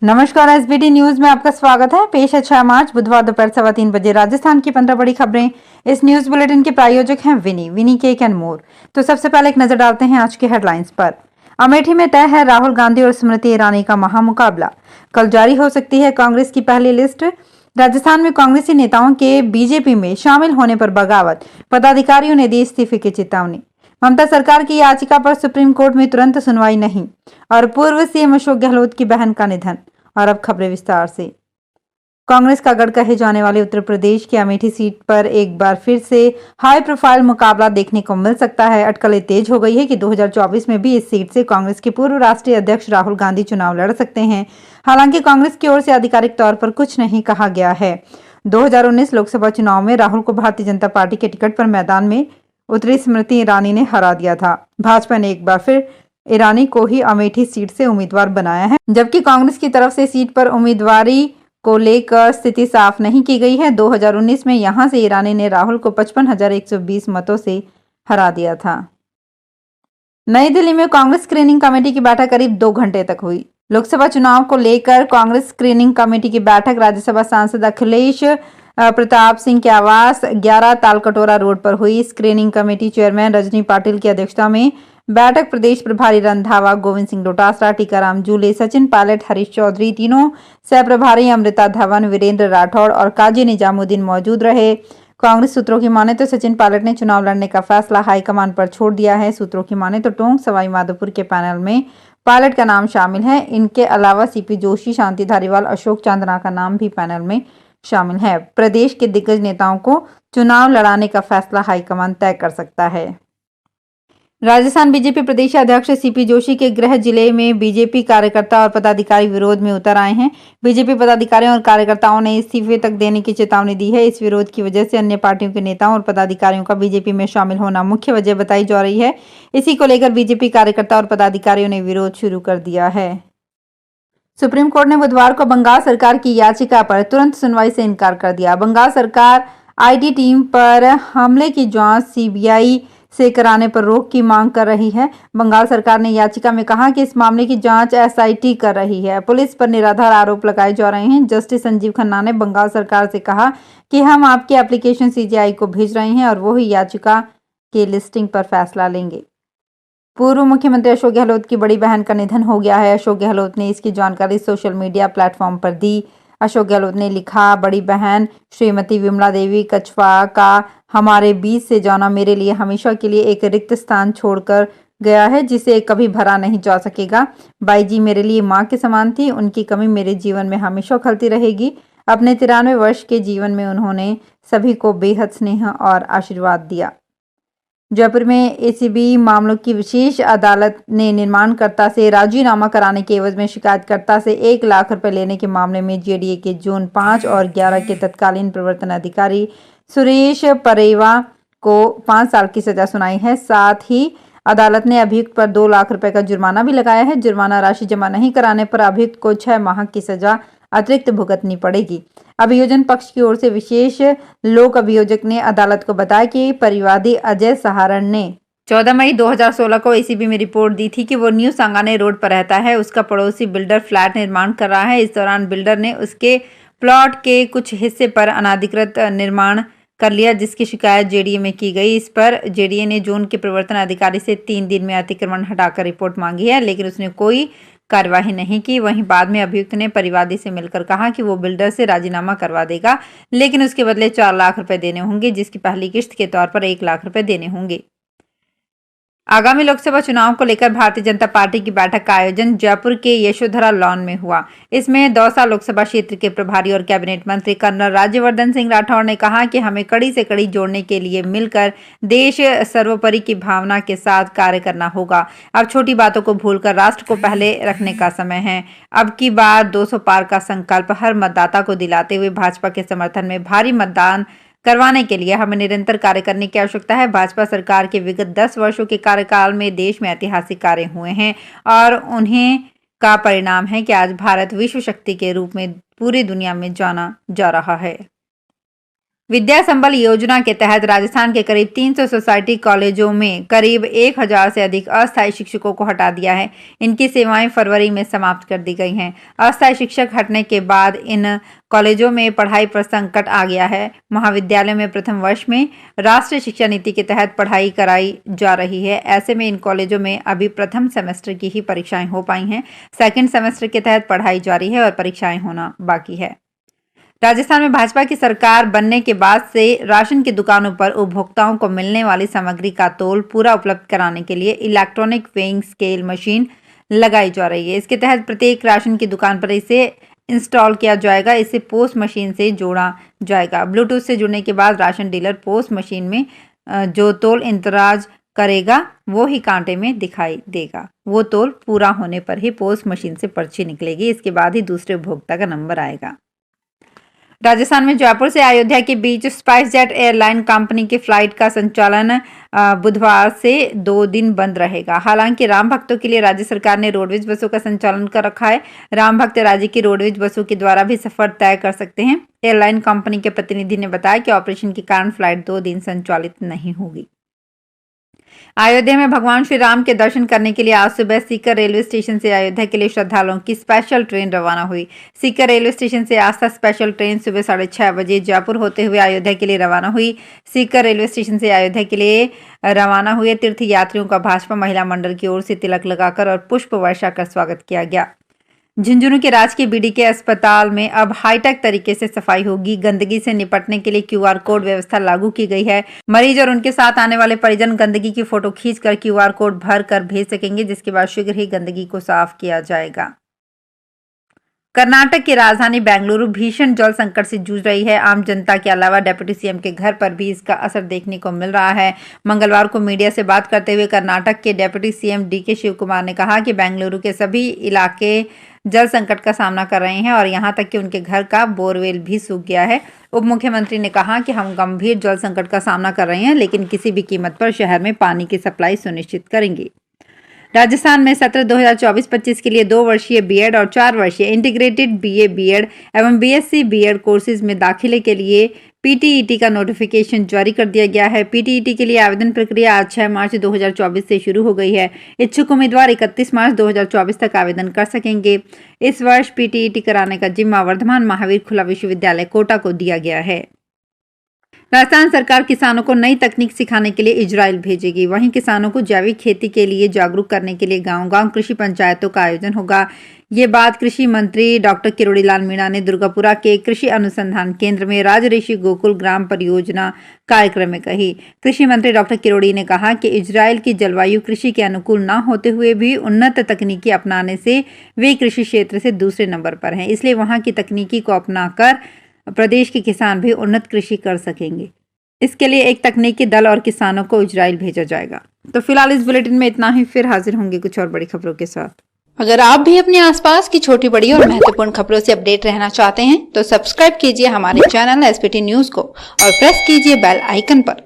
नमस्कार, SBT news में आपका स्वागत है। पेश है 6 मार्च बुधवार दोपहर 3:15 बजे राजस्थान की 15 बड़ी खबरें। इस न्यूज बुलेटिन के प्रायोजक हैं विनी केक एंड मोर। तो सबसे पहले एक नजर डालते हैं आज की हेडलाइंस पर। अमेठी में तय है राहुल गांधी और स्मृति ईरानी का महामुकाबला। कल जारी हो सकती है कांग्रेस की पहली लिस्ट। राजस्थान में कांग्रेसी नेताओं के बीजेपी में शामिल होने पर बगावत, पदाधिकारियों ने दी इस्तीफे की चेतावनी। ममता सरकार की याचिका पर सुप्रीम कोर्ट में तुरंत सुनवाई नहीं। और पूर्व सीएम अशोक गहलोत की बहन का निधन। और अब खबरें विस्तार से। कांग्रेस का गढ़ कहे जाने वाले उत्तर प्रदेश की अमेठी सीट पर एक बार फिर से हाई प्रोफाइल मुकाबला देखने को मिल सकता है। अटकलें तेज हो गई है कि 2024 में भी इस सीट से कांग्रेस के पूर्व राष्ट्रीय अध्यक्ष राहुल गांधी चुनाव लड़ सकते हैं। हालांकि कांग्रेस की ओर से आधिकारिक तौर पर कुछ नहीं कहा गया है। 2019 लोकसभा चुनाव में राहुल को भारतीय जनता पार्टी के टिकट पर मैदान में उतरी स्मृति ईरानी ने हरा दिया था। भाजपा ने एक बार फिर ईरानी को ही अमेठी सीट से उम्मीदवार बनाया है, जबकि कांग्रेस की तरफ से सीट पर उम्मीदवारी को लेकर स्थिति साफ नहीं की गई है। 2019 में यहां से ईरानी ने राहुल को 55,120 मतों से हरा दिया था। नई दिल्ली में कांग्रेस स्क्रीनिंग कमेटी की बैठक करीब 2 घंटे तक हुई। लोकसभा चुनाव को लेकर कांग्रेस स्क्रीनिंग कमेटी की बैठक राज्यसभा सांसद अखिलेश प्रताप सिंह के आवास 11 तालकटोरा रोड पर हुई। Screening committee chairman Rajni Patil की अध्यक्षता में बैठक प्रदेश प्रभारी रंधावा, गोविंद सिंह डोटासरा, टीकाराम जूले, सचिन पायलट, हरीश चौधरी, तीनों सह प्रभारी अमृता धवन, वीरेंद्र राठौड़ और काजी निजामुद्दीन मौजूद रहे। कांग्रेस सूत्रों की माने तो सचिन पायलट ने चुनाव लड़ने का फैसला हाईकमान पर छोड़ दिया है। सूत्रों की माने तो टोंक सवाई माधोपुर के पैनल में पायलट का नाम शामिल है। इनके अलावा सीपी जोशी, शांति धारीवाल, अशोक चांदना का नाम भी पैनल में शामिल है। प्रदेश के दिग्गज नेताओं को चुनाव लड़ाने का फैसला हाईकमान तय कर सकता है। राजस्थान बीजेपी प्रदेश अध्यक्ष सीपी जोशी के गृह जिले में बीजेपी कार्यकर्ता और पदाधिकारी विरोध में उतर आए हैं। बीजेपी पदाधिकारियों और कार्यकर्ताओं ने इस्तीफे तक देने की चेतावनी दी है। इस विरोध की वजह से अन्य पार्टियों के नेताओं और पदाधिकारियों का बीजेपी में शामिल होना मुख्य वजह बताई जा रही है। इसी को लेकर बीजेपी कार्यकर्ता और पदाधिकारियों ने विरोध शुरू कर दिया है। सुप्रीम कोर्ट ने बुधवार को बंगाल सरकार की याचिका पर तुरंत सुनवाई से इनकार कर दिया। बंगाल सरकार आईटी टीम पर हमले की जांच सीबीआई से कराने पर रोक की मांग कर रही है। बंगाल सरकार ने याचिका में कहा कि इस मामले की जांच एसआईटी कर रही है। पुलिस पर निराधार आरोप लगाए जा रहे हैं। जस्टिस संजीव खन्ना ने बंगाल सरकार से कहा कि हम आपकी एप्लीकेशन सीजीआई को भेज रहे हैं और वो ही याचिका के लिस्टिंग पर फैसला लेंगे। पूर्व मुख्यमंत्री अशोक गहलोत की बड़ी बहन का निधन हो गया है। अशोक गहलोत ने इसकी जानकारी सोशल मीडिया प्लेटफॉर्म पर दी। अशोक गहलोत ने लिखा, बड़ी बहन श्रीमती विमला देवी कछवा का हमारे बीच से जाना मेरे लिए हमेशा के लिए एक रिक्त स्थान छोड़कर गया है, जिसे कभी भरा नहीं जा सकेगा। बाई जी मेरे लिए माँ के समान थी। उनकी कमी मेरे जीवन में हमेशा खलती रहेगी। अपने 93 वर्ष के जीवन में उन्होंने सभी को बेहद स्नेह और आशीर्वाद दिया। जयपुर में एसीबी मामलों की विशेष अदालत ने निर्माणकर्ता से राजीनामा कराने के एवज में शिकायतकर्ता से 1 लाख रुपए लेने के मामले में जेडीए के जोन 5 और 11 के तत्कालीन प्रवर्तन अधिकारी सुरेश परेवा को 5 साल की सजा सुनाई है। साथ ही अदालत ने अभियुक्त पर 2 लाख रुपए का जुर्माना भी लगाया है। जुर्माना राशि जमा नहीं कराने पर अभियुक्त को 6 माह की सजा अतिरिक्त भुगतनी पड़ेगी। अभियोजन पक्ष की ओर से विशेष लोक अभियोजक ने अदालत को बताया कि परिवादी अजय सहारण ने 14 मई 2016 को एसीबी में रिपोर्ट दी थी कि वो न्यू सांगाने रोड पर रहता है। उसका पड़ोसी बिल्डर फ्लैट निर्माण कर रहा है। इस दौरान बिल्डर ने उसके प्लॉट के कुछ हिस्से पर अनाधिकृत निर्माण कर लिया, जिसकी शिकायत जेडीए में की गई। इस पर जेडीए ने जोन के प्रवर्तन अधिकारी से 3 दिन में अतिक्रमण हटाकर रिपोर्ट मांगी है, लेकिन उसने कोई कार्यवाही नहीं की। वहीं बाद में अभियुक्त ने परिवादी से मिलकर कहा कि वो बिल्डर से राजीनामा करवा देगा, लेकिन उसके बदले 4 लाख रुपए देने होंगे, जिसकी पहली किश्त के तौर पर 1 लाख रुपए देने होंगे। आगामी लोकसभा चुनाव को लेकर भारतीय जनता पार्टी की बैठक का आयोजन जयपुर के यशोधरा लॉन में हुआ। इसमें दौसा लोकसभा क्षेत्र के प्रभारी और कैबिनेट मंत्री कर्नल राज्यवर्धन सिंह राठौड़ ने कहा कि हमें कड़ी से कड़ी जोड़ने के लिए मिलकर देश सर्वोपरि की भावना के साथ कार्य करना होगा। अब छोटी बातों को भूलकर राष्ट्र को पहले रखने का समय है। अब की बार 200 पार का संकल्प हर मतदाता को दिलाते हुए भाजपा के समर्थन में भारी मतदान करवाने के लिए हमें निरंतर कार्य करने की आवश्यकता है। भाजपा सरकार के विगत 10 वर्षों के कार्यकाल में देश में ऐतिहासिक कार्य हुए हैं और उन्हें का परिणाम है कि आज भारत विश्व शक्ति के रूप में पूरी दुनिया में जाना जा रहा है। विद्या संबल योजना के तहत राजस्थान के करीब 300 सोसाइटी कॉलेजों में करीब 1000 से अधिक अस्थायी शिक्षकों को हटा दिया है। इनकी सेवाएं फरवरी में समाप्त कर दी गई हैं। अस्थायी शिक्षक हटने के बाद इन कॉलेजों में पढ़ाई पर संकट आ गया है। महाविद्यालय में प्रथम वर्ष में राष्ट्रीय शिक्षा नीति के तहत पढ़ाई कराई जा रही है। ऐसे में इन कॉलेजों में अभी प्रथम सेमेस्टर की ही परीक्षाएं हो पाई हैं। सेकेंड सेमेस्टर के तहत पढ़ाई जारी है और परीक्षाएं होना बाकी है। राजस्थान में भाजपा की सरकार बनने के बाद से राशन की दुकानों पर उपभोक्ताओं को मिलने वाली सामग्री का तोल पूरा उपलब्ध कराने के लिए इलेक्ट्रॉनिक वेइंग स्केल मशीन लगाई जा रही है। इसके तहत प्रत्येक राशन की दुकान पर इसे इंस्टॉल किया जाएगा। इसे पोस्ट मशीन से जोड़ा जाएगा। ब्लूटूथ से जुड़ने के बाद राशन डीलर पोस्ट मशीन में जो तोल इंतराज करेगा वो ही कांटे में दिखाई देगा। वो तोल पूरा होने पर ही पोस्ट मशीन से पर्ची निकलेगी। इसके बाद ही दूसरे उपभोक्ता का नंबर आएगा। राजस्थान में जयपुर से अयोध्या के बीच स्पाइस जेट एयरलाइन कंपनी की फ्लाइट का संचालन बुधवार से 2 दिन बंद रहेगा। हालांकि राम भक्तों के लिए राज्य सरकार ने रोडवेज बसों का संचालन कर रखा है। राम भक्त राज्य की रोडवेज बसों के द्वारा भी सफर तय कर सकते हैं। एयरलाइन कंपनी के प्रतिनिधि ने बताया कि ऑपरेशन के कारण फ्लाइट 2 दिन संचालित नहीं होगी। अयोध्या में भगवान श्री राम के दर्शन करने के लिए आज सुबह सीकर रेलवे स्टेशन से अयोध्या के लिए श्रद्धालुओं की स्पेशल ट्रेन रवाना हुई। सीकर रेलवे स्टेशन से आस्था स्पेशल ट्रेन सुबह 6:30 बजे जयपुर होते हुए अयोध्या के लिए रवाना हुई। सीकर रेलवे स्टेशन से अयोध्या के लिए रवाना हुए तीर्थ यात्रियों का भाजपा महिला मंडल की ओर से तिलक लगाकर और पुष्प वर्षा कर स्वागत किया गया। झुंझुनू के राजकीय बीडीके अस्पताल में अब हाईटेक तरीके से सफाई होगी। गंदगी से निपटने के लिए क्यूआर कोड व्यवस्था लागू की गई है। मरीज और उनके साथ आने वाले परिजन गंदगी की फोटो खींचकर क्यूआर कोड भर कर भेज सकेंगे, जिसके बाद शीघ्र ही गंदगी को साफ किया जाएगा। कर्नाटक की राजधानी बेंगलुरु भीषण जल संकट से जूझ रही है। आम जनता के अलावा डिप्टी सीएम के घर पर भी इसका असर देखने को मिल रहा है। मंगलवार को मीडिया से बात करते हुए कर्नाटक के deputy CM D K Shivakumar ने कहा कि बेंगलुरु के सभी इलाके जल संकट का सामना कर रहे हैं और यहां तक कि उनके घर का बोरवेल भी सूख गया है। उप मुख्यमंत्री ने कहा कि हम गंभीर जल संकट का सामना कर रहे हैं, लेकिन किसी भी कीमत पर शहर में पानी की सप्लाई सुनिश्चित करेंगे। राजस्थान में सत्र 2024-25 के लिए 2 वर्षीय बीएड और 4 वर्षीय इंटीग्रेटेड बीए बीएड एवं बीएससी बीएड कोर्सेज में दाखिले के लिए पीटीईटी का नोटिफिकेशन जारी कर दिया गया है। पीटीईटी के लिए आवेदन प्रक्रिया आज 6 मार्च 2024 से शुरू हो गई है। इच्छुक उम्मीदवार 31 मार्च 2024 तक आवेदन कर सकेंगे। इस वर्ष पीटीईटी कराने का जिम्मा वर्धमान महावीर खुला विश्वविद्यालय कोटा को दिया गया है। राजस्थान सरकार किसानों को नई तकनीक सिखाने के लिए इजराइल भेजेगी। वहीं किसानों को जैविक खेती के लिए जागरूक करने के लिए गांव-गांव कृषि पंचायतों का आयोजन होगा। ये बात कृषि मंत्री डॉक्टर किरोड़ी लाल मीणा ने दुर्गापुरा के कृषि अनुसंधान केंद्र में राजऋषि गोकुल ग्राम परियोजना कार्यक्रम में कही। कृषि मंत्री डॉक्टर किरोड़ी ने कहा कि इजराइल की जलवायु कृषि के अनुकूल न होते हुए भी उन्नत तकनीकी अपनाने से वे कृषि क्षेत्र से दूसरे नंबर पर हैं। इसलिए वहां की तकनीकी को अपनाकर प्रदेश के किसान भी उन्नत कृषि कर सकेंगे। इसके लिए एक तकनीकी दल और किसानों को इजराइल भेजा जाएगा। तो फिलहाल इस बुलेटिन में इतना ही। फिर हाजिर होंगे कुछ और बड़ी खबरों के साथ। अगर आप भी अपने आसपास की छोटी बड़ी और महत्वपूर्ण खबरों से अपडेट रहना चाहते हैं तो सब्सक्राइब कीजिए हमारे चैनल एसपीटी न्यूज को और प्रेस कीजिए बेल आइकन पर।